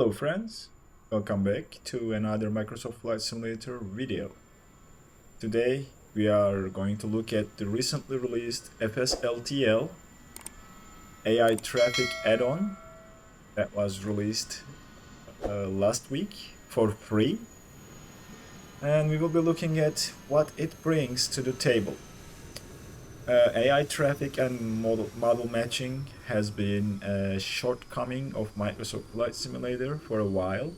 Hello friends, welcome back to another Microsoft Flight Simulator video. Today we are going to look at the recently released FSLTL AI Traffic Add-on that was released last week for free. And we will be looking at what it brings to the table. AI traffic and model matching has been a shortcoming of Microsoft Flight Simulator for a while.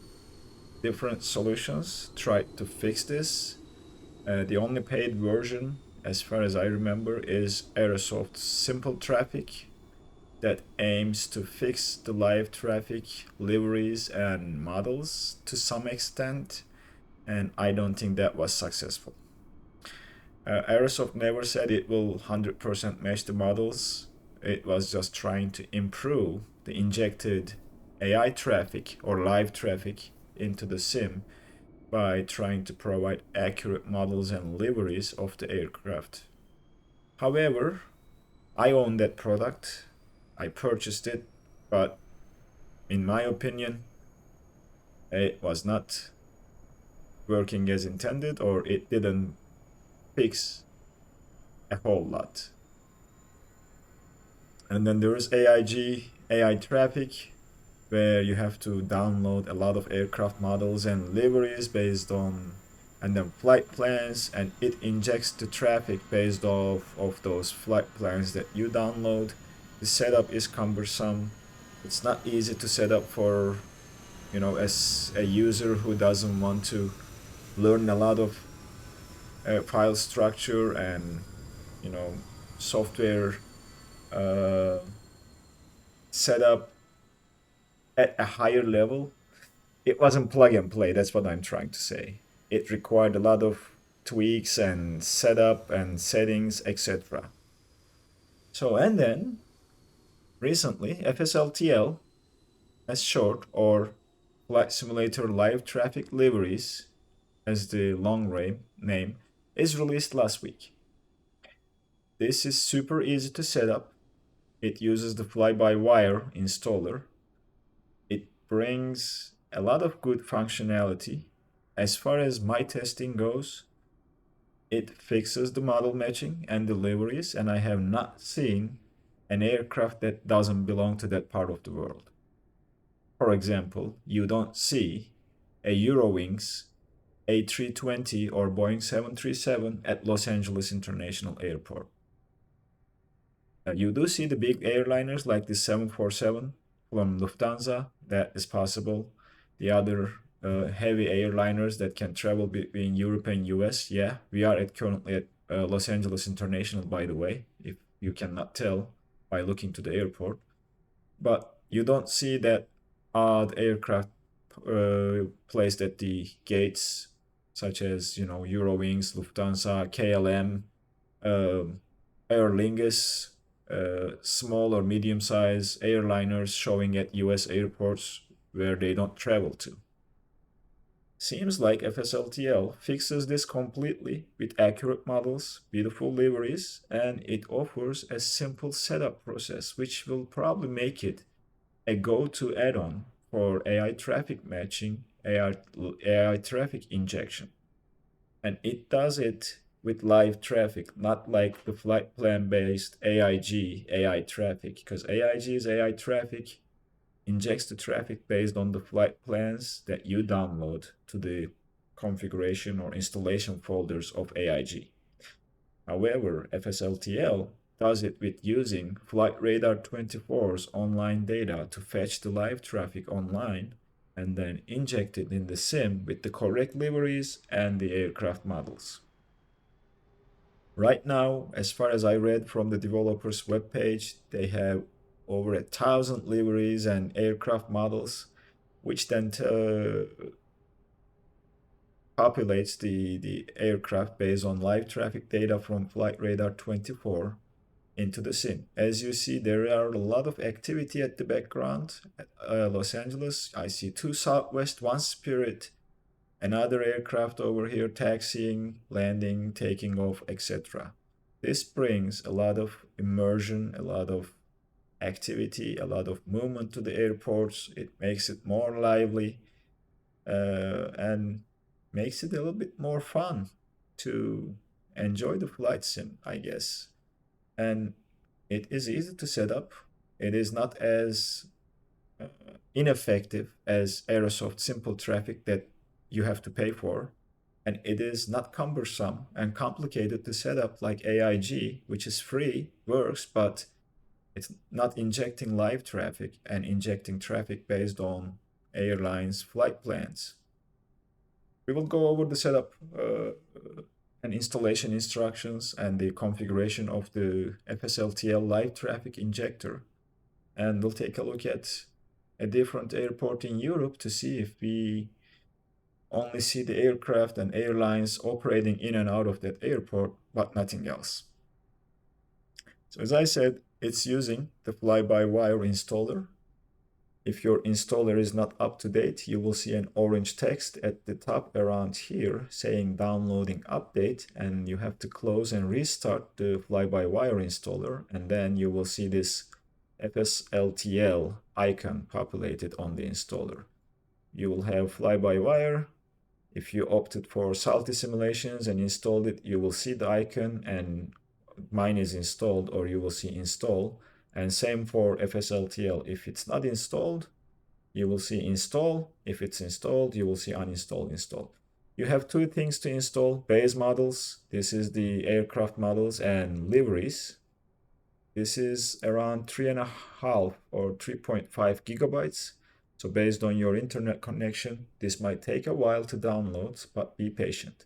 Different solutions tried to fix this. The only paid version, as far as I remember, is Aerosoft's Simple Traffic that aims to fix the live traffic liveries and models to some extent, and I don't think that was successful. Aerosoft never said it will 100% match the models. It was just trying to improve the injected AI traffic or live traffic into the sim by trying to provide accurate models and liveries of the aircraft. However, I own that product. I purchased it, but in my opinion, it was not working as intended, or it didn't fix a whole lot. And then there is AIG, AI traffic, where you have to download a lot of aircraft models and liveries based on, and then flight plans, and it injects the traffic based off of those flight plans that you download. The setup is cumbersome. It's not easy to set up for, as a user who doesn't want to learn a lot of file structure and software setup at a higher level. It wasn't plug and play. That's what I'm trying to say. It required a lot of tweaks and setup and settings, etc. So, and then recently FSLTL, as short, or Flight Simulator Live Traffic Liveries as the long name, is released last week. This is super easy to set up. It uses the fly-by-wire installer. It brings a lot of good functionality. As far as my testing goes, it fixes the model matching and the liveries, and I have not seen an aircraft that doesn't belong to that part of the world. For example, you don't see a Eurowings A320 or Boeing 737 at Los Angeles International Airport. You do see the big airliners like the 747 from Lufthansa. That is possible. The other heavy airliners that can travel between Europe and US. Yeah, we are currently at Los Angeles International, by the way, if you cannot tell by looking to the airport. But you don't see that odd aircraft placed at the gates, such as Eurowings, Lufthansa, KLM, Aer Lingus, small or medium-sized airliners showing at US airports where they don't travel to. Seems like FSLTL fixes this completely with accurate models, beautiful liveries, and it offers a simple setup process, which will probably make it a go-to add-on for AI traffic matching, AI traffic injection. And it does it with live traffic, not like the flight plan based AIG AI traffic, because AIG's AI traffic injects the traffic based on the flight plans that you download to the configuration or installation folders of AIG. However, FSLTL does it with using Flight Radar 24's online data to fetch the live traffic online and then inject it in the sim with the correct liveries and the aircraft models. Right now, as far as I read from the developer's webpage, they have over 1,000 liveries and aircraft models, which then populates the aircraft based on live traffic data from Flight Radar 24 into the sim. As you see, there are a lot of activity at the background. At Los Angeles, I see 2 Southwest, 1 Spirit, another aircraft over here taxiing, landing, taking off, etc. This brings a lot of immersion, a lot of activity, a lot of movement to the airports. It makes it more lively and makes it a little bit more fun to enjoy the flight sim, I guess. And it is easy to set up. It is not as ineffective as Aerosoft Simple Traffic that you have to pay for. And it is not cumbersome and complicated to set up like AIG, which is free, works, but it's not injecting live traffic and injecting traffic based on airlines' flight plans. We will go over the setup and installation instructions and the configuration of the FSLTL live traffic injector. And we'll take a look at a different airport in Europe to see if we only see the aircraft and airlines operating in and out of that airport, but nothing else. So as I said, it's using the fly-by-wire installer. If your installer is not up to date, you will see an orange text at the top around here saying downloading update, and you have to close and restart the fly-by-wire installer, and then you will see this FSLTL icon populated on the installer. You will have fly-by-wire. If you opted for salty simulations and installed it, you will see the icon and mine is installed, or you will see install. And same for FSLTL. If it's not installed, you will see install. If it's installed, you will see uninstall, install. You have two things to install: base models. This is the aircraft models, and liveries. This is around 3.5 or 3.5 gigabytes. So based on your internet connection, this might take a while to download, but be patient.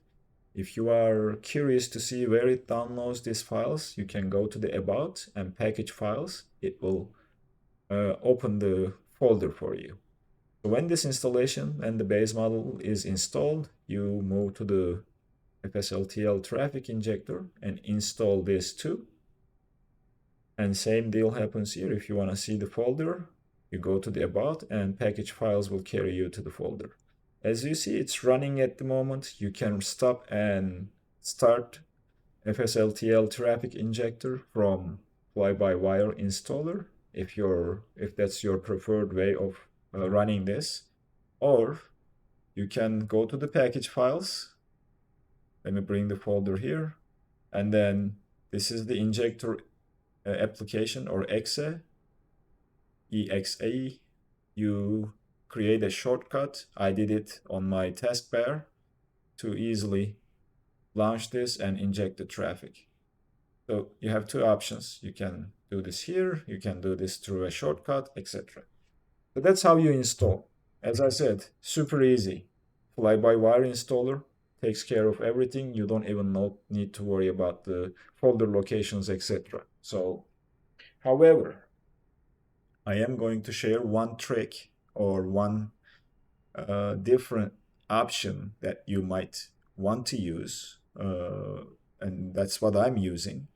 If you are curious to see where it downloads these files, you can go to the About and Package Files. It will open the folder for you. So when this installation and the base model is installed, you move to the FSLTL traffic injector and install this too. And same deal happens here. If you want to see the folder, you go to the About and Package Files will carry you to the folder. As you see, it's running at the moment. You can stop and start FSLTL traffic injector from fly-by-wire installer if that's your preferred way of running this. Or you can go to the package files. Let me bring the folder here. And then this is the injector application, or exe. You create a shortcut. I did it on my taskbar to easily launch this and inject the traffic. So you have two options. You can do this here, you can do this through a shortcut, etc. So that's how you install. As I said, super easy. Fly-by-wire installer takes care of everything. You don't even need to worry about the folder locations, etc. So, however, I am going to share one trick or one different option that you might want to use, and that's what I'm using.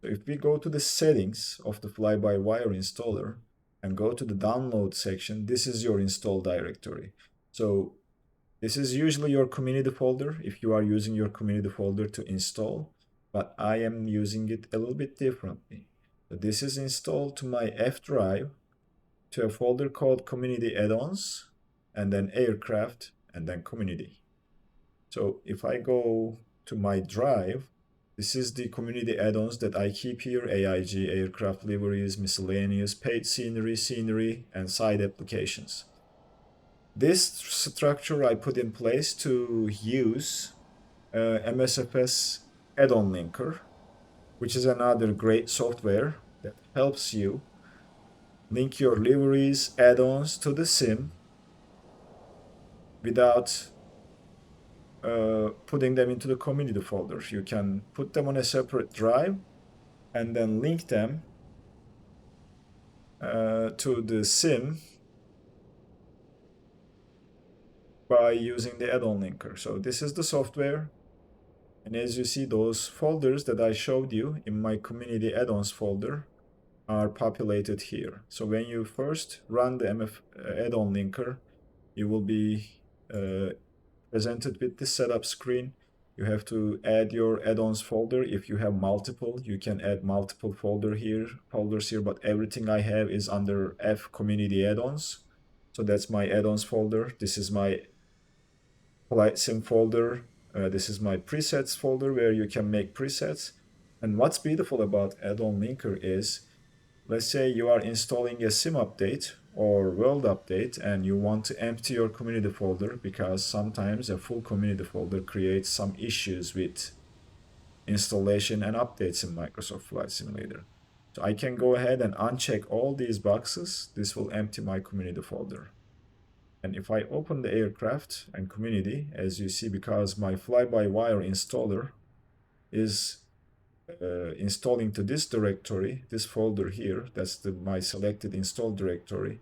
So if we go to the settings of the fly-by-wire installer and go to the download section, this is your install directory. So this is usually your community folder if you are using your community folder to install, but I am using it a little bit differently. So this is installed to my F drive, to a folder called Community Addons, and then Aircraft, and then Community. So if I go to my drive, this is the community add-ons that I keep here: AIG, aircraft liveries, miscellaneous, paid scenery, and side applications. This structure I put in place to use MSFS Addon Linker, which is another great software that helps you link your liveries, add-ons to the sim without putting them into the community folder. You can put them on a separate drive and then link them to the sim by using the add-on linker. So this is the software, and as you see, those folders that I showed you in my community add-ons folder are populated here. So when you first run the add-on linker, you will be presented with this setup screen. You have to add your add-ons folder. If you have multiple, you can add multiple folders here, but everything I have is under F community add-ons. So that's my add-ons folder. This is my flight sim folder. This is my presets folder where you can make presets. And what's beautiful about Addon Linker is, let's say you are installing a sim update or world update and you want to empty your community folder because sometimes a full community folder creates some issues with installation and updates in Microsoft Flight Simulator. So I can go ahead and uncheck all these boxes. This will empty my community folder. And if I open the aircraft and community, as you see, because my fly-by-wire installer is installing to this directory, this folder here, that's my selected install directory,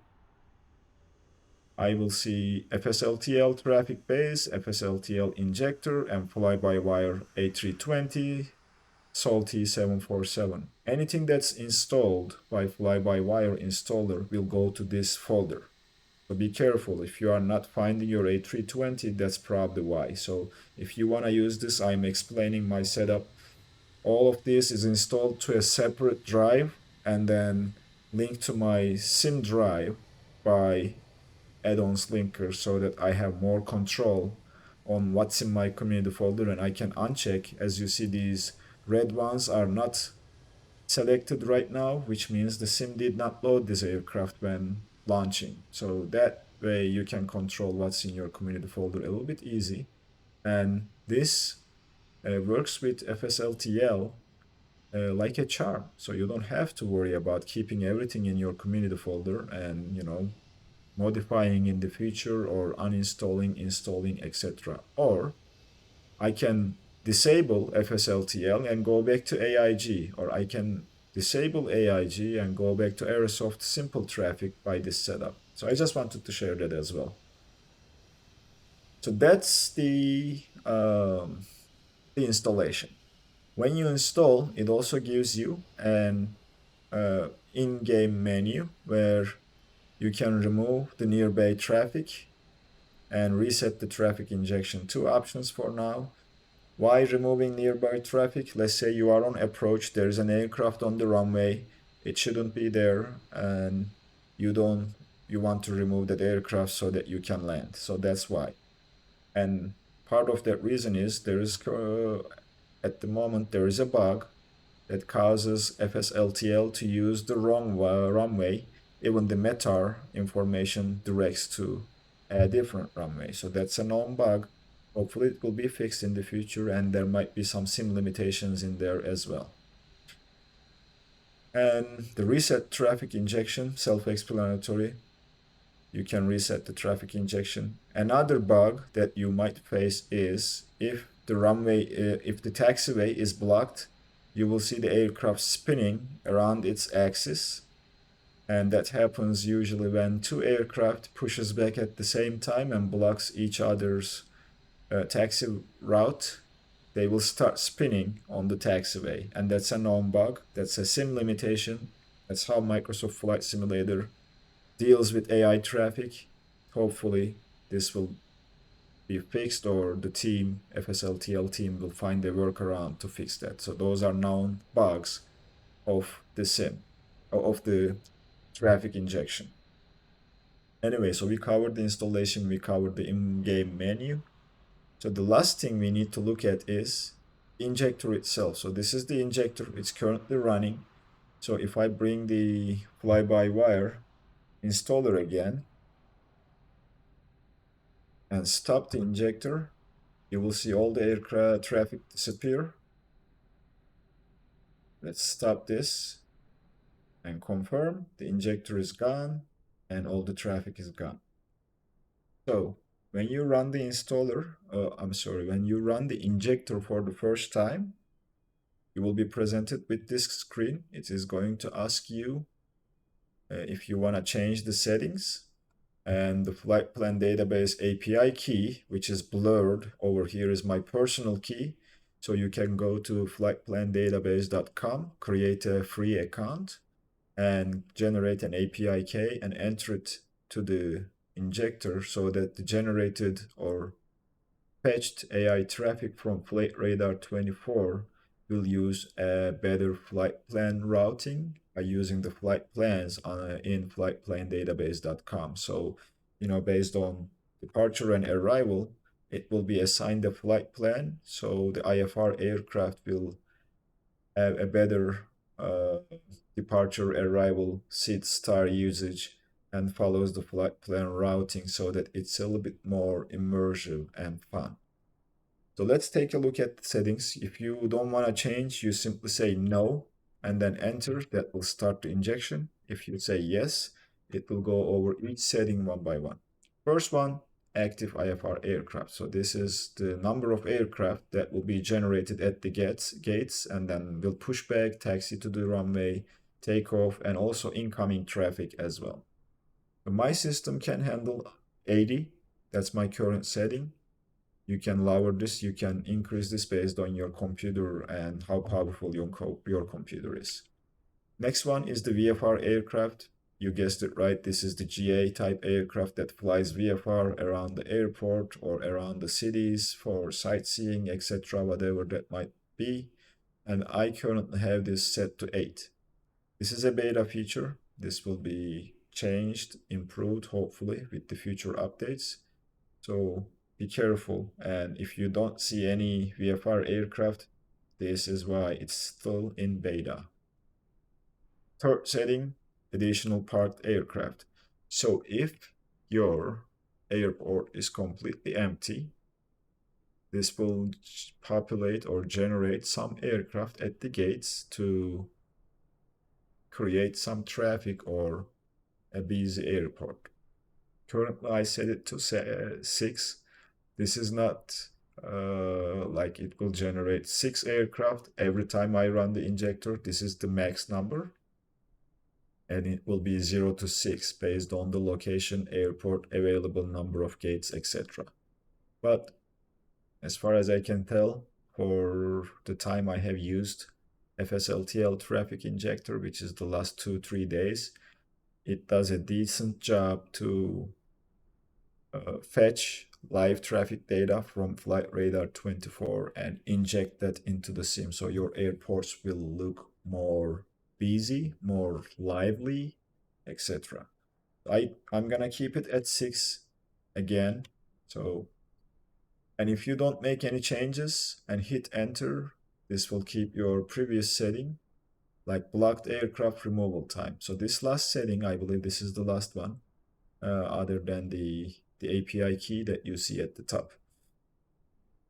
I will see FSLTL traffic base, FSLTL injector, and fly-by-wire A320, Salty 747. Anything that's installed by fly-by-wire installer will go to this folder. So be careful. If you are not finding your A320, that's probably why. So if you want to use this, I'm explaining my setup. All of this is installed to a separate drive and then linked to my SIM drive by addons linker so that I have more control on what's in my community folder, and I can uncheck. As you see, these red ones are not selected right now, which means the sim did not load this aircraft when launching. So that way you can control what's in your community folder a little bit easy. And this works with FSLTL like a charm. So you don't have to worry about keeping everything in your community folder and, you know, modifying in the future or uninstalling, installing, etc. Or I can disable FSLTL and go back to AIG, or I can disable AIG and go back to Aerosoft simple traffic by this setup. So I just wanted to share that as well. So that's the installation. When you install, it also gives you an in-game menu where you can remove the nearby traffic and reset the traffic injection. Two options for now. Why removing nearby traffic? Let's say you are on approach, there's an aircraft on the runway, it shouldn't be there, and you want to remove that aircraft so that you can land. So that's why. And part of that reason is at the moment there is a bug that causes FSLTL to use the wrong runway. Even the METAR information directs to a different runway. So that's a known bug. Hopefully it will be fixed in the future, and there might be some sim limitations in there as well. And the reset traffic injection, self-explanatory. You can reset the traffic injection. Another bug that you might face is if the taxiway is blocked, you will see the aircraft spinning around its axis. And that happens usually when two aircraft pushes back at the same time and blocks each other's taxi route. They will start spinning on the taxiway, and that's a known bug. That's a sim limitation. That's how Microsoft Flight Simulator deals with AI traffic. Hopefully this will be fixed, or the FSLTL team will find a workaround to fix that. So those are known bugs of the traffic injection. Anyway, so we covered the installation, we covered the in-game menu. So the last thing we need to look at is Injector itself. So this is the Injector, it's currently running. So if I bring the fly-by-wire installer again and stop the Injector, you will see all the aircraft traffic disappear. Let's stop this and confirm the Injector is gone and all the traffic is gone. So when you run the when you run the Injector for the first time, you will be presented with this screen. It is going to ask you if you want to change the settings, and the flight plan database API key, which is blurred over here, is my personal key. So you can go to flightplandatabase.com, create a free account, and generate an API key and enter it to the Injector so that the generated or fetched AI traffic from Flight Radar 24 will use a better flight plan routing by using the flight plans in flightplandatabase.com. So, based on departure and arrival, it will be assigned a flight plan. So the IFR aircraft will have a better departure, arrival, seat star usage, and follows the flight plan routing so that it's a little bit more immersive and fun. So let's take a look at the settings. If you don't want to change, you simply say no and then enter. That will start the injection. If you say yes, it will go over each setting one by one. First one, active IFR aircraft. So this is the number of aircraft that will be generated at the gates, and then will push back, taxi to the runway, take off, and also incoming traffic as well. So my system can handle 80. That's my current setting. You can lower this, you can increase this based on your computer and how powerful your computer is. Next one is the VFR aircraft. You guessed it right, this is the GA type aircraft that flies VFR around the airport or around the cities for sightseeing, etc., whatever that might be. And I currently have this set to 8. This is a beta feature. This will be changed, improved, hopefully, with the future updates. So be careful, and if you don't see any VFR aircraft, this is why it's still in beta. Third setting, additional parked aircraft. So if your airport is completely empty, this will populate or generate some aircraft at the gates to create some traffic or a busy airport. Currently I set it to 6. This is not like it will generate 6 aircraft every time I run the injector. This is the max number. And it will be 0 to 6 based on the location, airport, available number of gates, etc. But as far as I can tell, for the time I have used FSLTL traffic injector, which is the last 2-3 days, it does a decent job to fetch live traffic data from Flight Radar 24 and inject that into the sim. So your airports will look more busy, more lively, etc. I'm gonna keep it at 6 again. So, and if you don't make any changes and hit enter, this will keep your previous setting, like blocked aircraft removal time. So this last setting, I believe this is the last one, other than the API key that you see at the top.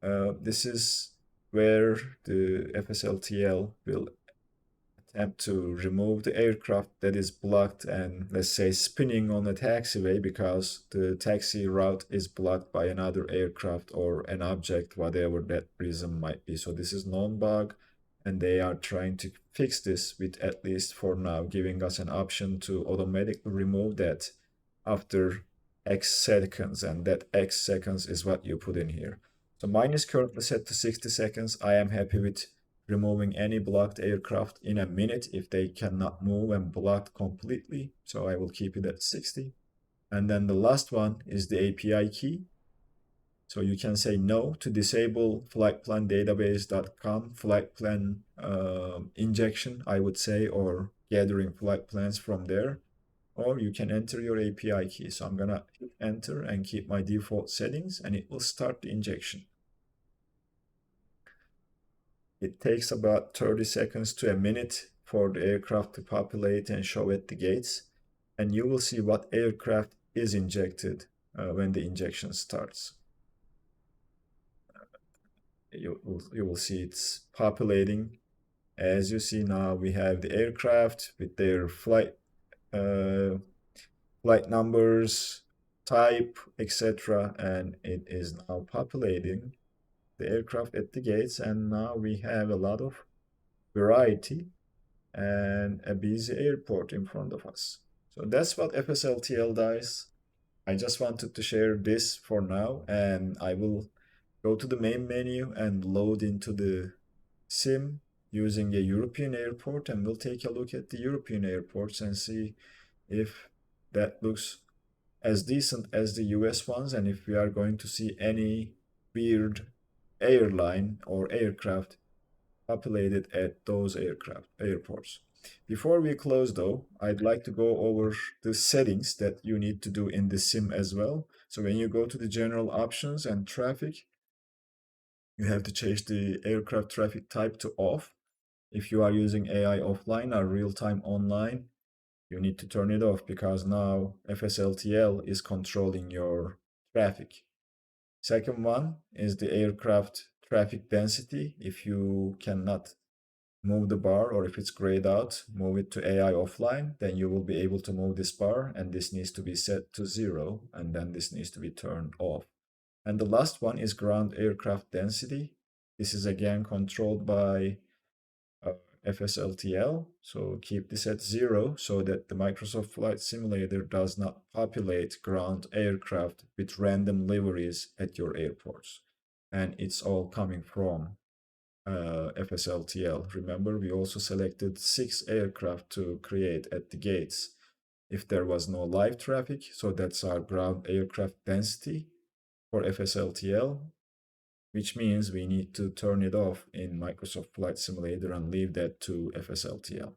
This is where the FSLTL will attempt to remove the aircraft that is blocked and, let's say, spinning on a taxiway because the taxi route is blocked by another aircraft or an object, whatever that reason might be. So this is known bug, and they are trying to fix this with, at least for now, giving us an option to automatically remove that after X seconds, and that X seconds is what you put in here. So mine is currently set to 60 seconds. I am happy with removing any blocked aircraft in a minute if they cannot move and blocked completely. So I will keep it at 60. And then the last one is the API key. So you can say no to disable flightplandatabase.com flight plan injection, I would say, or gathering flight plans from there. Or you can enter your API key. So I'm gonna hit enter and keep my default settings, and it will start the injection. It takes about 30 seconds to a minute for the aircraft to populate and show at the gates, and you will see what aircraft is injected when the injection starts. You will see it's populating. As you see now, we have the aircraft with their flight numbers, type, etc., and it is now populating the aircraft at the gates, and now we have a lot of variety and a busy airport in front of us. So that's what FSLTL does. I just wanted to share this for now, and I will go to the main menu and load into the sim using a European airport, and we'll take a look at the European airports and see if that looks as decent as the US ones, and if we are going to see any weird airline or aircraft populated at those airports. Before we close though, I'd like to go over the settings that you need to do in the sim as well. So when you go to the general options and traffic, you have to change the aircraft traffic type to off. If you are using AI offline or real-time online, you need to turn it off because now FSLTL is controlling your traffic. Second one is the aircraft traffic density. If you cannot move the bar or if it's grayed out, move it to AI offline, then you will be able to move this bar and this needs to be set to 0 and then this needs to be turned off. And the last one is ground aircraft density. This is again controlled by FSLTL. So keep this at 0 so that the Microsoft Flight Simulator does not populate ground aircraft with random liveries at your airports. And it's all coming from FSLTL. Remember, we also selected 6 aircraft to create at the gates if there was no live traffic. So that's our ground aircraft density for FSLTL, which means we need to turn it off in Microsoft Flight Simulator and leave that to FSLTL.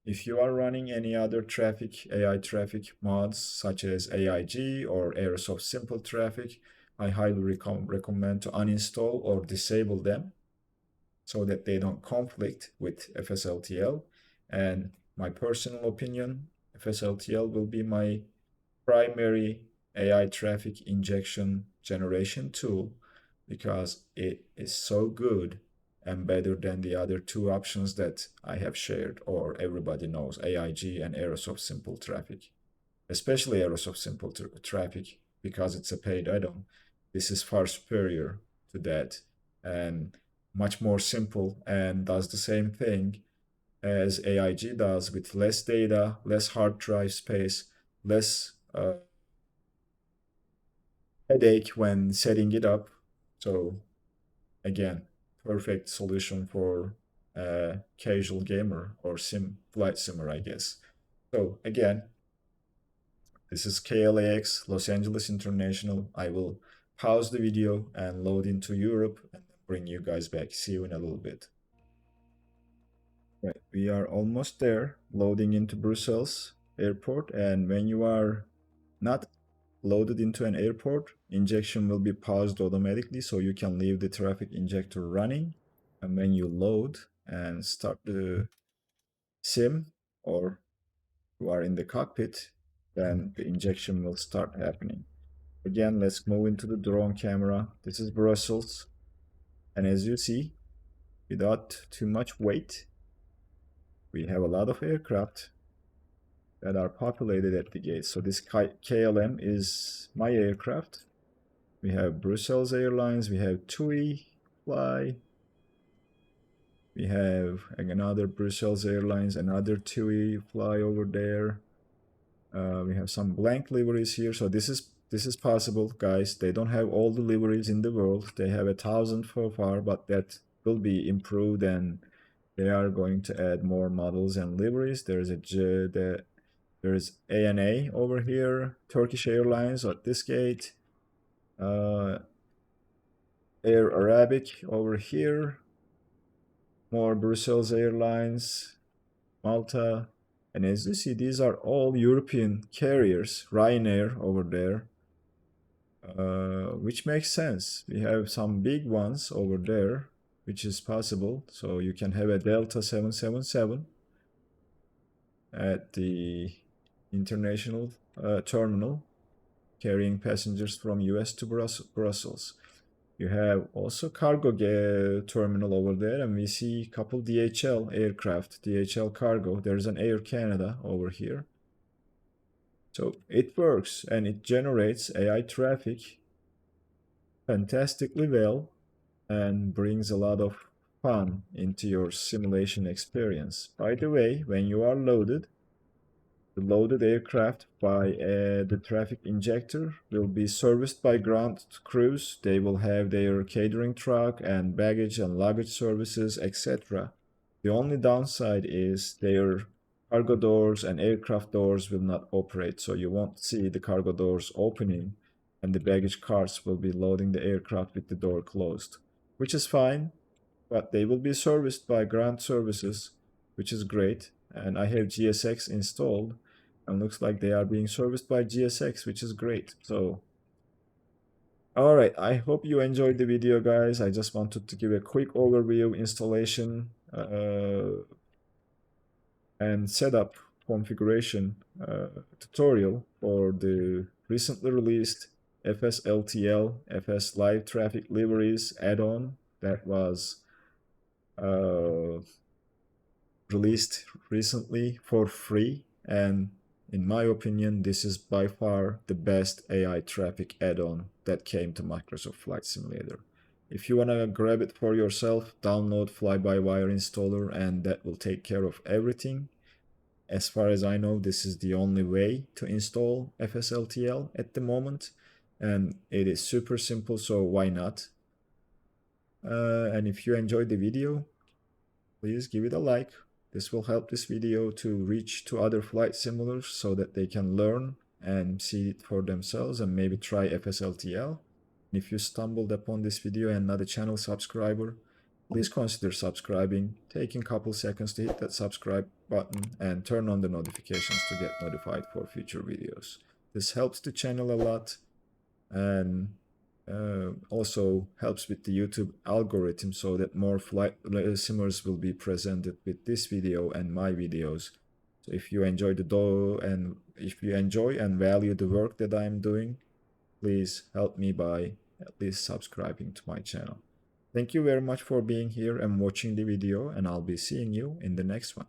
If you are running any other AI traffic mods such as AIG or Aerosoft Simple Traffic, I highly recommend to uninstall or disable them so that they don't conflict with FSLTL. And my personal opinion, FSLTL will be my primary AI traffic injection generation tool because it is so good and better than the other 2 options that I have shared or everybody knows, AIG and Aerosoft Simple Traffic. Especially Aerosoft Simple Traffic because it's a paid add-on. This is far superior to that and much more simple and does the same thing as AIG does with less data, less hard drive space, less headache when setting it up. So again, perfect solution for a casual gamer or flight simmer, I guess. So again, this is KLAX Los Angeles International. I will pause the video and load into Europe and bring you guys back. See you in a little bit. Right, we are almost there, loading into Brussels airport, and when you are not loaded into an airport, injection will be paused automatically so you can leave the traffic injector running. And when you load and start the sim or you are in the cockpit, then the injection will start happening. Again, let's move into the drone camera. This is Brussels. And as you see, without too much weight, we have a lot of aircraft that are populated at the gate. So this KLM is my aircraft. We have Brussels Airlines, we have TUI fly, we have another Brussels Airlines, another TUI fly over there. We have some blank liveries here. So this is possible, guys. They don't have all the liveries in the world. They have 1,000 so far, but that will be improved and they are going to add more models and liveries. There's ANA over here, Turkish Airlines at this gate, Air Arabic over here, more Brussels Airlines, Malta, and as you see, these are all European carriers, Ryanair over there, which makes sense. We have some big ones over there, which is possible. So you can have a Delta 777 at the international terminal carrying passengers from US to Brussels. You have also cargo terminal over there, and we see a couple DHL aircraft, DHL cargo. There's an Air Canada over here. So it works and it generates AI traffic fantastically well and brings a lot of fun into your simulation experience. By the way, when you are loaded, the loaded aircraft by the traffic injector will be serviced by ground crews. They will have their catering truck and baggage and luggage services, etc. The only downside is their cargo doors and aircraft doors will not operate, so you won't see the cargo doors opening and the baggage carts will be loading the aircraft with the door closed, which is fine, but they will be serviced by ground services, which is great. And I have GSX installed, and looks like they are being serviced by GSX, which is great. So, all right, I hope you enjoyed the video, guys. I just wanted to give a quick overview, installation, and setup configuration tutorial for the recently released FSLTL, FS Live Traffic Liveries add-on that was released recently for free. And in my opinion, this is by far the best AI traffic add-on that came to Microsoft Flight Simulator. If you want to grab it for yourself, download fly-by-wire installer, and that will take care of everything. As far as I know, this is the only way to install FSLTL at the moment, and it is super simple, so why not? And if you enjoyed the video, please give it a like. This will help this video to reach to other flight simulators so that they can learn and see it for themselves and maybe try FSLTL. If you stumbled upon this video and not a channel subscriber, please consider subscribing, taking a couple seconds to hit that subscribe button and turn on the notifications to get notified for future videos. This helps the channel a lot, and also helps with the YouTube algorithm so that more flight simulators will be presented with this video and my videos. So if you enjoy and value the work that I'm doing, please help me by at least subscribing to my channel. Thank you very much for being here and watching the video, and I'll be seeing you in the next one.